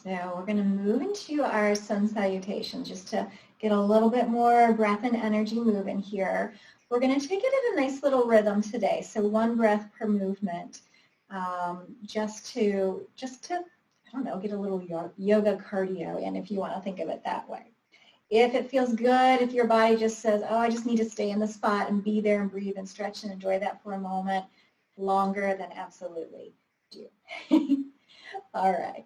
So we're going to move into our sun salutation just to get a little bit more breath and energy moving here. We're going to take it at a nice little rhythm today, so one breath per movement, just to I don't know, get a little yoga cardio in, if you want to think of it that way. If it feels good, if your body just says, oh, I just need to stay in the spot and be there and breathe and stretch and enjoy that for a moment longer, then absolutely do. All right.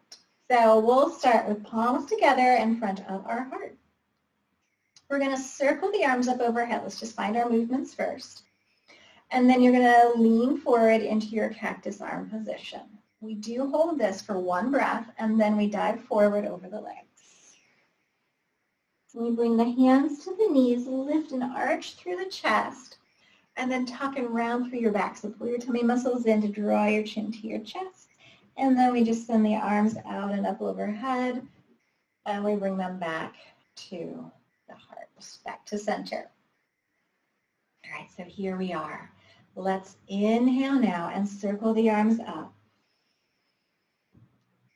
So we'll start with palms together in front of our heart. We're going to circle the arms up overhead. Let's just find our movements first. And then you're going to lean forward into your cactus arm position. We do hold this for one breath, and then we dive forward over the legs. We bring the hands to the knees, lift and arch through the chest, and then tuck and round through your back. So pull your tummy muscles in to draw your chin to your chest. And then we just send the arms out and up overhead, and we bring them back to the heart, back to center. All right, so here we are. Let's inhale now and circle the arms up.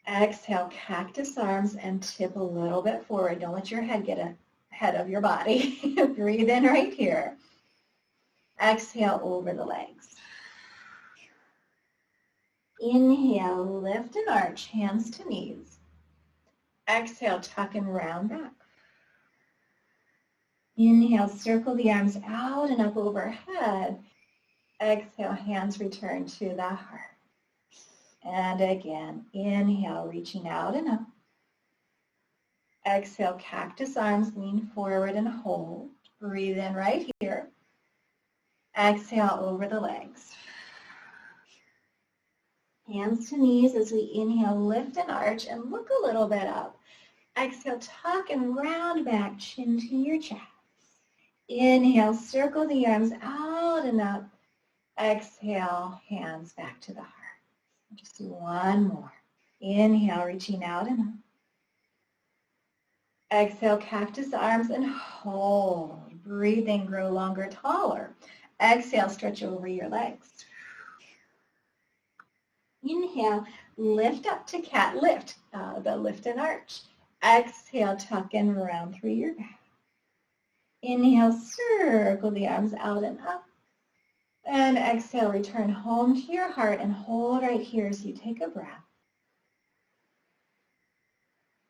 Exhale, cactus arms, and tip a little bit forward. Don't let your head get ahead of your body. Breathe in right here. Exhale over the legs. Inhale, lift and arch, hands to knees. Exhale, tuck and round back. Inhale, circle the arms out and up overhead. Exhale, hands return to the heart. And again, inhale, reaching out and up. Exhale, cactus arms, lean forward and hold. Breathe in right here. Exhale over the legs. Hands to knees as we inhale, lift and arch, and look a little bit up. Exhale, tuck and round back, chin to your chest. Inhale, circle the arms out and up. Exhale, hands back to the heart. Just do one more. Inhale, reaching out and up. Exhale, cactus arms and hold. Breathe in, grow longer, taller. Exhale, stretch over your legs. Inhale, lift up to cat lift, the lift and arch. Exhale, tuck and round through your back. Inhale, circle the arms out and up. And exhale, return home to your heart and hold right here as you take a breath.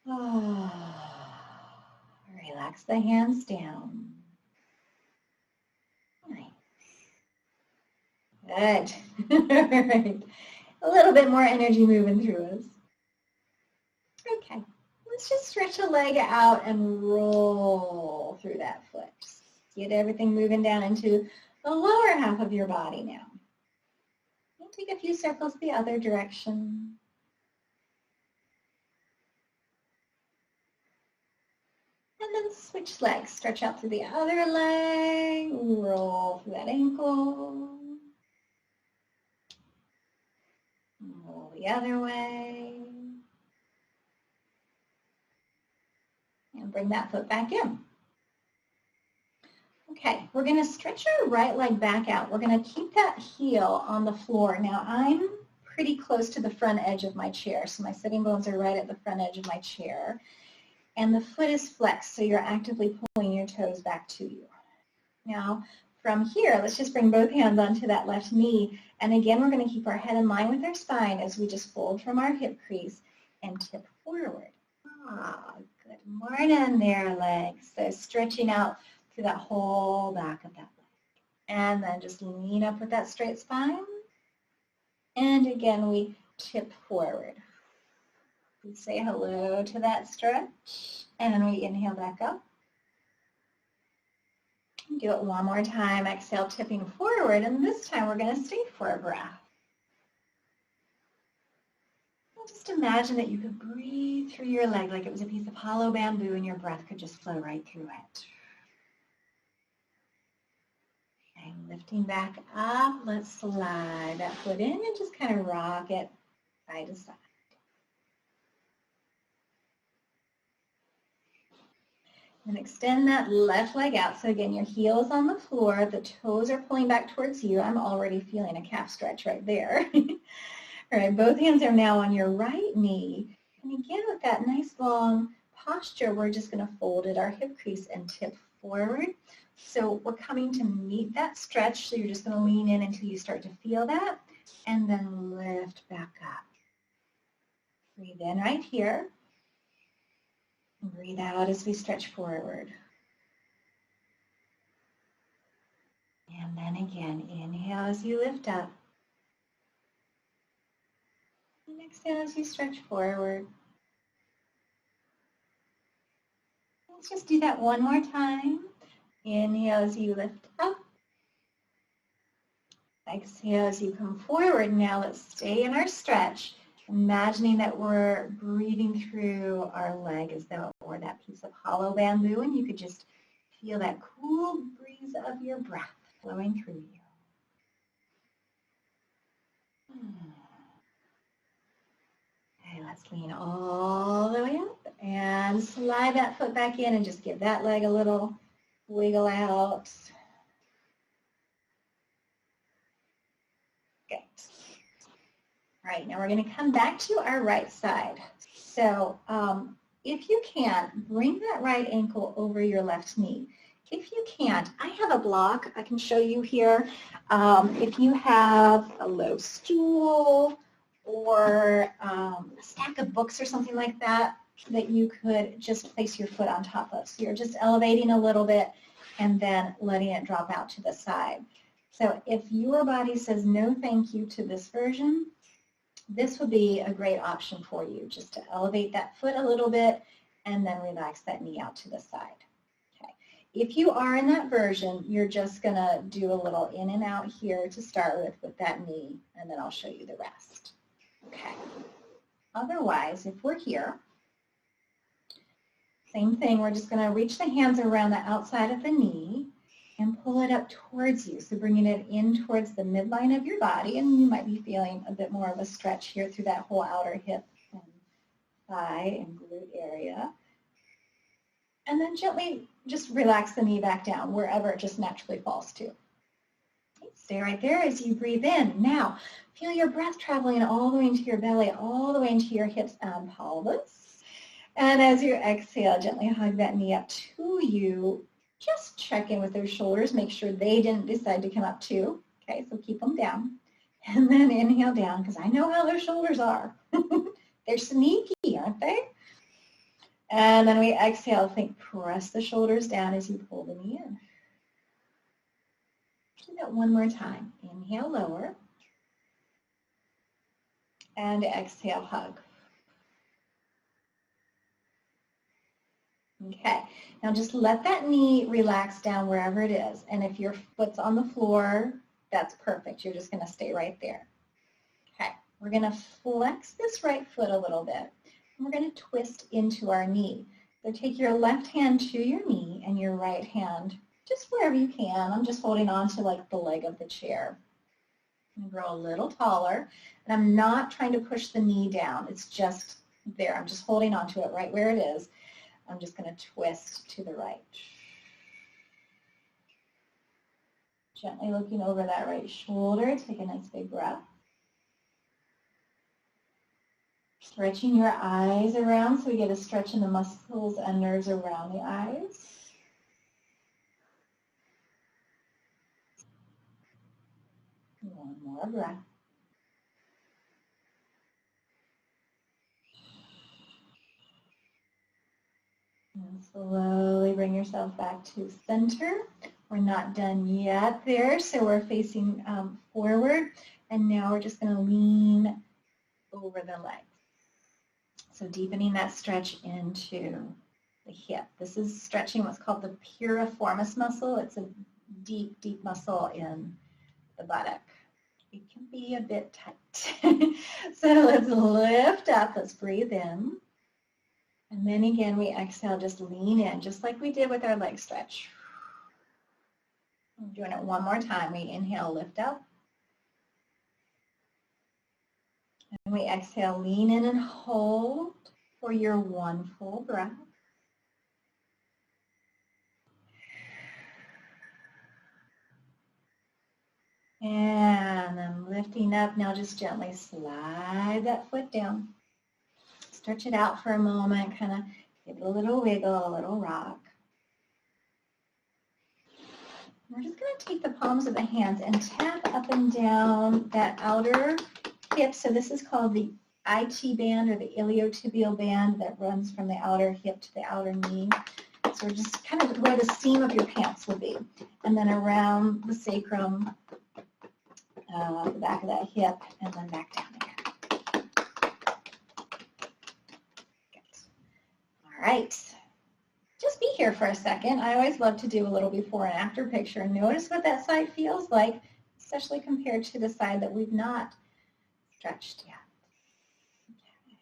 Relax the hands down. Nice. Good. All right. A little bit more energy moving through us. Okay. Let's just stretch a leg out and roll through that foot. Just get everything moving down into the lower half of your body now. And take a few circles the other direction. And then switch legs. Stretch out through the other leg. Roll through that ankle. Roll the other way. And bring that foot back in. Okay, we're going to stretch our right leg back out. We're going to keep that heel on the floor. Now, I'm pretty close to the front edge of my chair, so my sitting bones are right at the front edge of my chair. And the foot is flexed, so you're actively pulling your toes back to you. Now, from here, let's just bring both hands onto that left knee. And again, we're going to keep our head in line with our spine as we just fold from our hip crease and tip forward. Good morning there, legs. So stretching out through that whole back of that leg. And then just lean up with that straight spine. And again, we tip forward. We say hello to that stretch. And then we inhale back up. Do it one more time. Exhale, tipping forward. And this time we're going to stay for a breath. And just imagine that you could breathe through your leg like it was a piece of hollow bamboo and your breath could just flow right through it. Okay, lifting back up. Let's slide that foot in and just kind of rock it side to side. And extend that left leg out. So again, your heel is on the floor. The toes are pulling back towards you. I'm already feeling a calf stretch right there. All right, both hands are now on your right knee. And again, with that nice long posture, we're just going to fold at our hip crease and tip forward. So we're coming to meet that stretch, so you're just going to lean in until you start to feel that, and then lift back up. Breathe in right here. And breathe out as we stretch forward. And then again, inhale as you lift up. And exhale as you stretch forward. Let's just do that one more time. Inhale as you lift up. Exhale as you come forward. Now let's stay in our stretch, imagining that we're breathing through our leg as though it were that piece of hollow bamboo, and you could just feel that cool breeze of your breath flowing through you. Okay, let's lean all the way up and slide that foot back in and just give that leg a little wiggle out. Good. All right, now we're going to come back to our right side. So if you can, bring that right ankle over your left knee. If you can't, I have a block I can show you here. If you have a low stool or a stack of books or something like that, that you could just place your foot on top of. So you're just elevating a little bit and then letting it drop out to the side. So if your body says no thank you to this version, this would be a great option for you, just to elevate that foot a little bit and then relax that knee out to the side. Okay. If you are in that version, you're just going to do a little in and out here to start with that knee, and then I'll show you the rest. Okay. Otherwise, if we're here, same thing, we're just going to reach the hands around the outside of the knee and pull it up towards you. So bringing it in towards the midline of your body, and you might be feeling a bit more of a stretch here through that whole outer hip and thigh and glute area. And then gently just relax the knee back down wherever it just naturally falls to. Okay, stay right there as you breathe in. Now, feel your breath traveling all the way into your belly, all the way into your hips and pelvis. And as you exhale, gently hug that knee up to you. Just check in with those shoulders. Make sure they didn't decide to come up too. Okay, so keep them down. And then inhale down, because I know how those shoulders are. They're sneaky, aren't they? And then we exhale. Think, press the shoulders down as you pull the knee in. Do that one more time. Inhale, lower. And exhale, hug. Okay, now just let that knee relax down wherever it is. And if your foot's on the floor, that's perfect. You're just going to stay right there. Okay, we're going to flex this right foot a little bit. And we're going to twist into our knee. So take your left hand to your knee and your right hand just wherever you can. I'm just holding on to like the leg of the chair. I'm going to grow a little taller. And I'm not trying to push the knee down. It's just there. I'm just holding on to it right where it is. I'm just going to twist to the right. Gently looking over that right shoulder. Take a nice big breath. Stretching your eyes around so we get a stretch in the muscles and nerves around the eyes. One more breath. And slowly bring yourself back to center. We're not done yet there, so we're facing forward. And now we're just going to lean over the legs. So deepening that stretch into the hip. This is stretching what's called the piriformis muscle. It's a deep, deep muscle in the buttock. It can be a bit tight. So let's lift up. Let's breathe in. And then again, we exhale, just lean in, just like we did with our leg stretch. I'm doing it one more time. We inhale, lift up. And we exhale, lean in and hold for your one full breath. And then lifting up, now just gently slide that foot down. stretch it out for a moment, kind of give it a little wiggle, a little rock. We're just going to take the palms of the hands and tap up and down that outer hip. So this is called the IT band, or the iliotibial band, that runs from the outer hip to the outer knee. So we're just kind of where the seam of your pants would be. And then around the sacrum, the back of that hip, and then back down again. Good. All right. Just be here for a second. I always love to do a little before and after picture and notice what that side feels like, especially compared to the side that we've not stretched yet. Okay.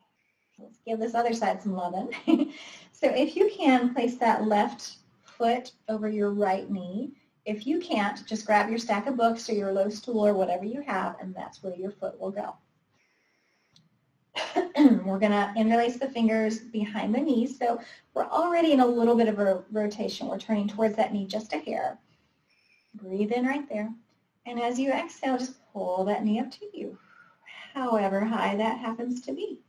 Let's give this other side some loving. So if you can, place that left foot over your right knee. If you can't, just grab your stack of books or your low stool or whatever you have, and that's where your foot will go. We're going to interlace the fingers behind the knees. So we're already in a little bit of a rotation. We're turning towards that knee just a hair. Breathe in right there. And as you exhale, just pull that knee up to you, however high that happens to be.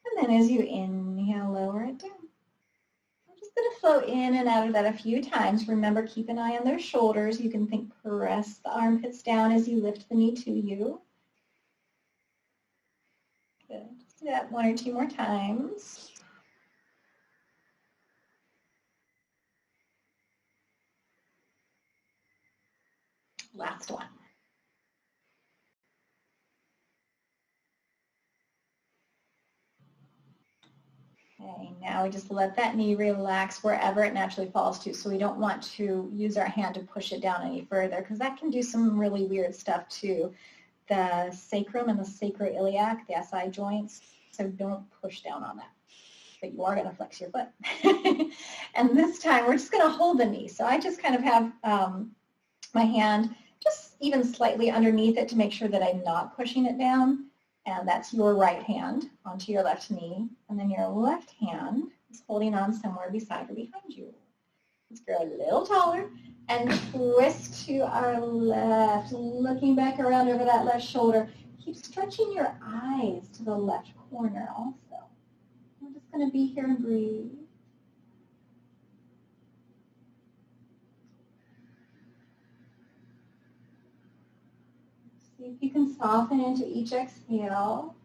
And then as you inhale, lower it down. I'm just going to flow in and out of that a few times. Remember, keep an eye on those shoulders. You can think press the armpits down as you lift the knee to you. Good. Just do that one or two more times. Last one. Okay, now we just let that knee relax wherever it naturally falls to. So we don't want to use our hand to push it down any further, because that can do some really weird stuff too. The sacrum and the sacroiliac, the SI joints, so don't push down on that. But you are going to flex your foot. And this time we're just going to hold the knee. So I just kind of have my hand just even slightly underneath it to make sure that I'm not pushing it down. And that's your right hand onto your left knee. And then your left hand is holding on somewhere beside or behind you. Let's grow a little taller and twist to our left, looking back around over that left shoulder. Keep stretching your eyes to the left corner also. We're just going to be here and breathe. See if you can soften into each exhale.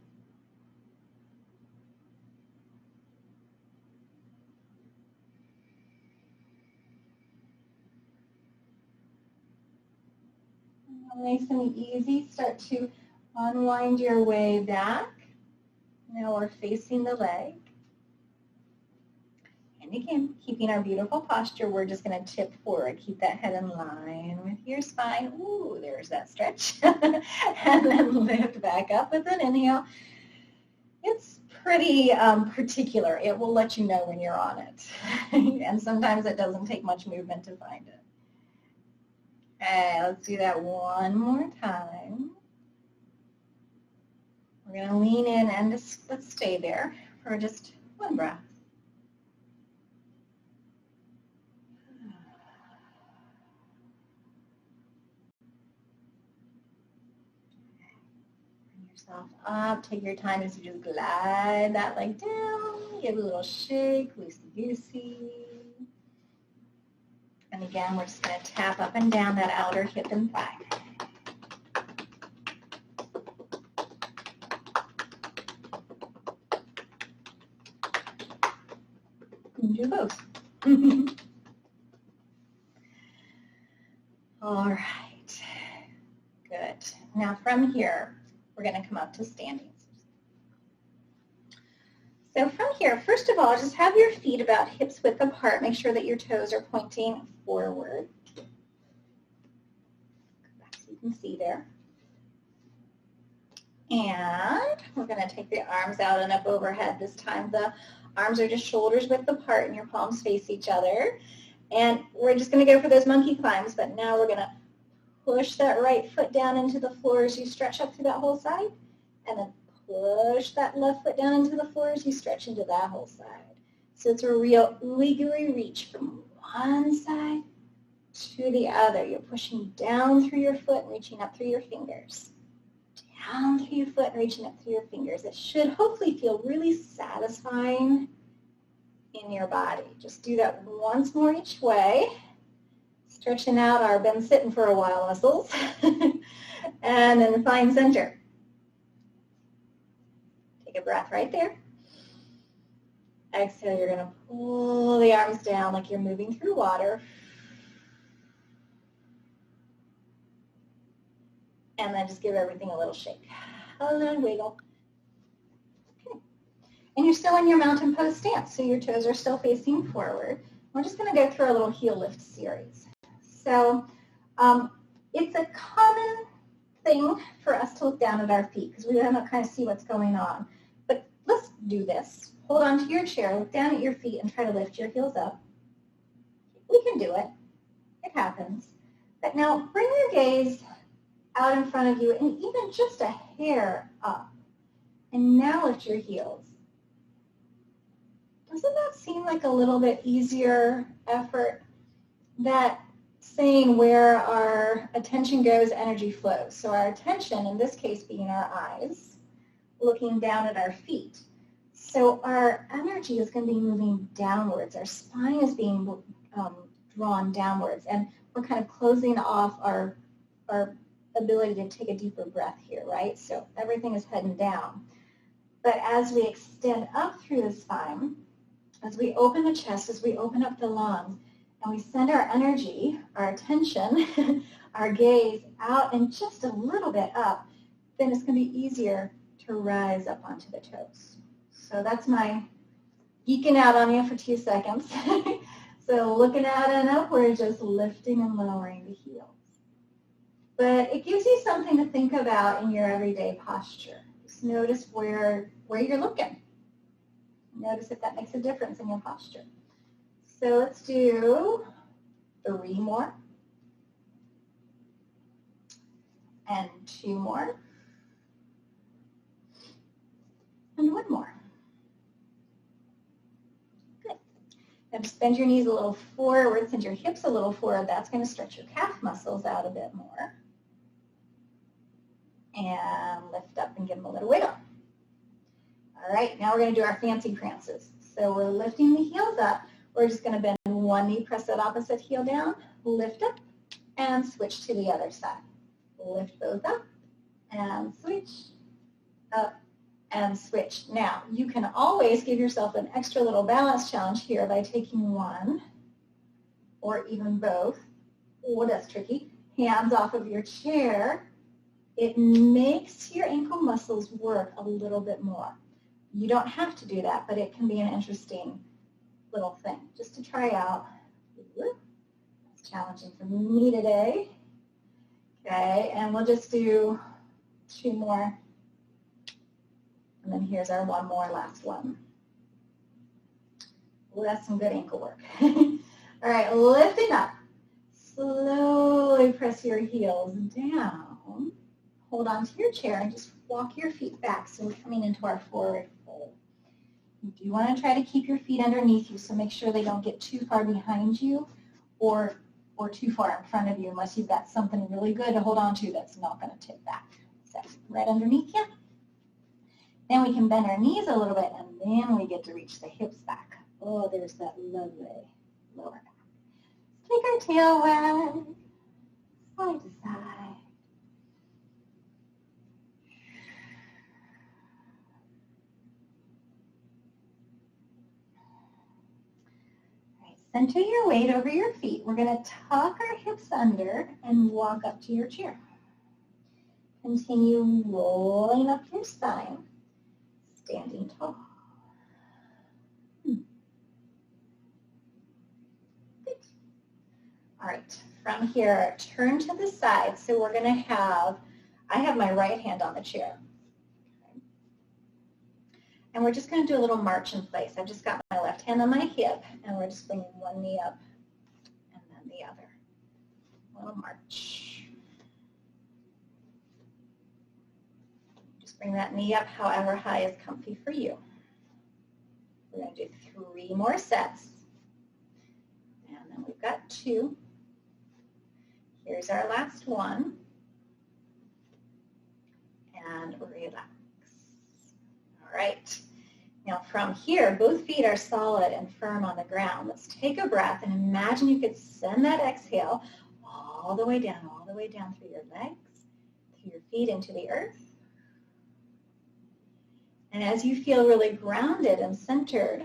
Nice and easy. Start to unwind your way back. Now we're facing the leg. And again, keeping our beautiful posture, we're just going to tip forward. Keep that head in line with your spine. Ooh, there's that stretch. And then lift back up with an inhale. It's pretty particular. It will let you know when you're on it. And sometimes it doesn't take much movement to find it. Okay, let's do that one more time. We're going to lean in and just let's stay there for just one breath. Bring yourself up. Take your time as you just glide that leg down. Give it a little shake, loosey-goosey. And again, we're just going to tap up and down that outer hip and thigh. And do both. All right. Good. Now from here, we're going to come up to standing. So from here, first of all, just have your feet about hips width apart. Make sure that your toes are pointing forward. Back so you can see there. And we're going to take the arms out and up overhead. This time the arms are just shoulders width apart and your palms face each other. And we're just going to go for those monkey climbs, but now we're going to push that right foot down into the floor as you stretch up through that whole side. And then push that left foot down into the floor as you stretch into that whole side. So it's a real ooey-gooey reach from one side to the other. You're pushing down through your foot and reaching up through your fingers. down through your foot and reaching up through your fingers. It should hopefully feel really satisfying in your body. Just do that once more each way, stretching out our been sitting for a while muscles, and then find center. Take a breath right there. Exhale, you're going to pull the arms down like you're moving through water. And then just give everything a little shake, a little wiggle. Okay. And you're still in your mountain pose stance, so your toes are still facing forward. We're just going to go through our little heel lift series. So it's a common thing for us to look down at our feet because we want to kind of see what's going on. But let's do this. Hold on to your chair, look down at your feet, and try to lift your heels up. We can do it. It happens. But now bring your gaze out in front of you and even just a hair up. And now lift your heels. Doesn't that seem like a little bit easier effort? That saying where our attention goes, energy flows. So our attention, in this case being our eyes, looking down at our feet. So our energy is going to be moving downwards. Our spine is being drawn downwards. And we're kind of closing off our ability to take a deeper breath here, right? So everything is heading down. But as we extend up through the spine, as we open the chest, as we open up the lungs, and we send our energy, our attention, our gaze out and just a little bit up, then it's going to be easier to rise up onto the toes. So that's my geeking out on you for 2 seconds. So looking out and up, we're just lifting and lowering the heels. But it gives you something to think about in your everyday posture. Just notice where you're looking. Notice if that makes a difference in your posture. So let's do 3 more. And 2 more. And 1 more. Good. Now just bend your knees a little forward, send your hips a little forward. That's going to stretch your calf muscles out a bit more. And lift up and give them a little wiggle. All right, now we're going to do our fancy prances. So we're lifting the heels up. We're just going to bend one knee, press that opposite heel down, lift up, and switch to the other side. Lift both up, and switch, up, and switch. Now, you can always give yourself an extra little balance challenge here by taking one, or even both, oh, that's tricky, hands off of your chair. It makes your ankle muscles work a little bit more. You don't have to do that, but it can be an interesting little thing just to try out. It's challenging for me today. Okay, and we'll just do 2 more. And then here's our 1 more, last one. Well, that's some good ankle work. All right, lifting up. Slowly press your heels down. Hold on to your chair and just walk your feet back so we're coming into our forward fold. You do want to try to keep your feet underneath you, so make sure they don't get too far behind you or too far in front of you unless you've got something really good to hold on to that's not going to tip back. So right underneath you. Then we can bend our knees a little bit and then we get to reach the hips back. Oh, there's that lovely lower back. Take our tail wag, side to side. Center your weight over your feet. We're going to tuck our hips under and walk up to your chair. Continue rolling up your spine, standing tall. Good. All right, from here, turn to the side. So we're going to have, I have my right hand on the chair. And we're just going to do a little march in place. I've just got my left hand on my hip, and we're just bringing one knee up and then the other. A little march. Just bring that knee up however high is comfy for you. We're going to do 3 more sets. And then we've got 2. Here's our last one. and relax. All right. Now from here, both feet are solid and firm on the ground. Let's take a breath and imagine you could send that exhale all the way down through your legs, through your feet into the earth. And as you feel really grounded and centered,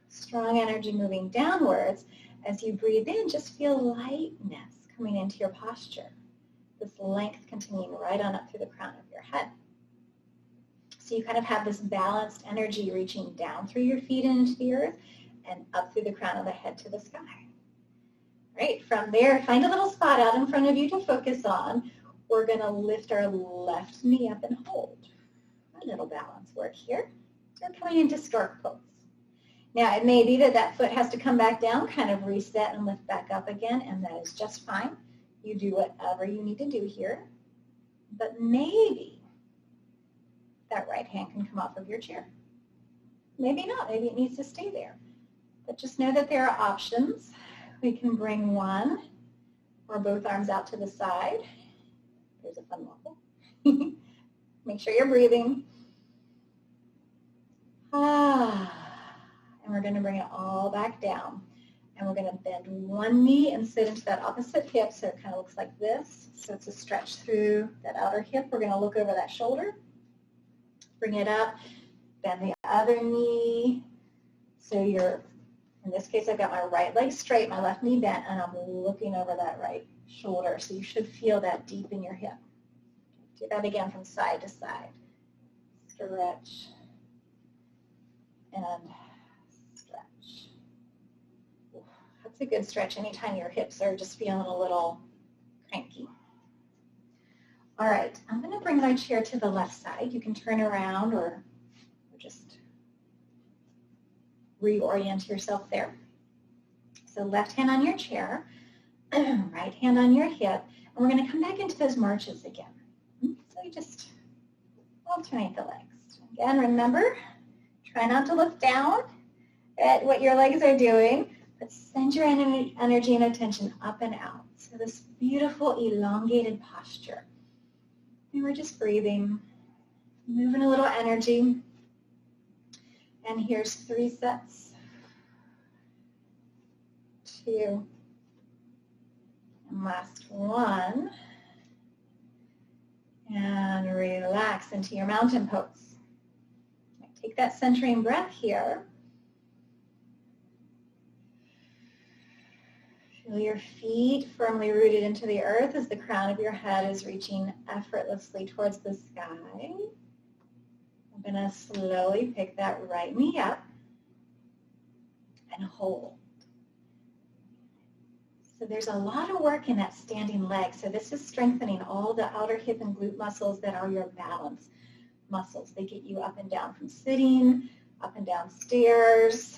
strong energy moving downwards, as you breathe in, just feel lightness coming into your posture. This length continuing right on up through the crown of your head. So you kind of have this balanced energy reaching down through your feet and into the earth and up through the crown of the head to the sky. Right, from there, find a little spot out in front of you to focus on. We're going to lift our left knee up and hold. A little balance work here. We're coming into stork pose. Now, it may be that that foot has to come back down, kind of reset and lift back up again, and that is just fine. You do whatever you need to do here. But maybe that right hand can come off of your chair. Maybe not. Maybe it needs to stay there. But just know that there are options. We can bring one or both arms out to the side. There's a fun wobble. Make sure you're breathing. And we're going to bring it all back down. And we're going to bend one knee and sit into that opposite hip so it kind of looks like this. So it's a stretch through that outer hip. We're going to look over that shoulder. Bring it up. Bend the other knee. So you're, in this case, I've got my right leg straight, my left knee bent, and I'm looking over that right shoulder. So you should feel that deep in your hip. Do that again from side to side. Stretch and stretch. That's a good stretch anytime your hips are just feeling a little cranky. All right, I'm going to bring my chair to the left side. You can turn around or just reorient yourself there. So left hand on your chair, right hand on your hip, and we're going to come back into those marches again. So you just alternate the legs. Again, remember, try not to look down at what your legs are doing, but send your energy and attention up and out. So this beautiful elongated posture. And we're just breathing, moving a little energy. And here's 3 sets. 2. And last one. And relax into your mountain pose. Take that centering breath here. Feel your feet firmly rooted into the earth as the crown of your head is reaching effortlessly towards the sky. I'm going to slowly pick that right knee up and hold. So there's a lot of work in that standing leg. So this is strengthening all the outer hip and glute muscles that are your balance muscles. They get you up and down from sitting, up and down stairs,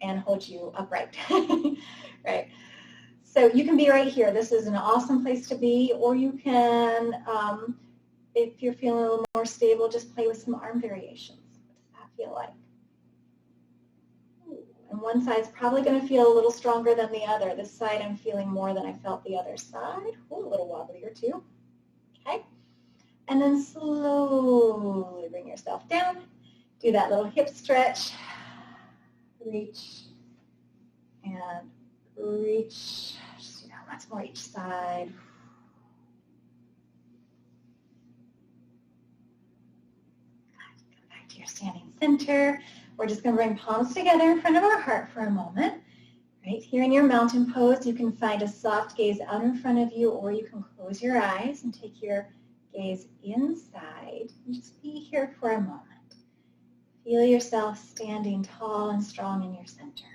and hold you upright. Right? So you can be right here. This is an awesome place to be, or you can, if you're feeling a little more stable, just play with some arm variations. What does that feel like? And one side's probably going to feel a little stronger than the other. This side I'm feeling more than I felt the other side. Ooh, a little wobblier too. Okay. And then slowly bring yourself down. Do that little hip stretch. Reach and reach. Just do that once more each side. Come back to your standing center. We're just going to bring palms together in front of our heart for a moment. Right here in your mountain pose, you can find a soft gaze out in front of you, or you can close your eyes and take your gaze inside and just be here for a moment. Feel yourself standing tall and strong in your center.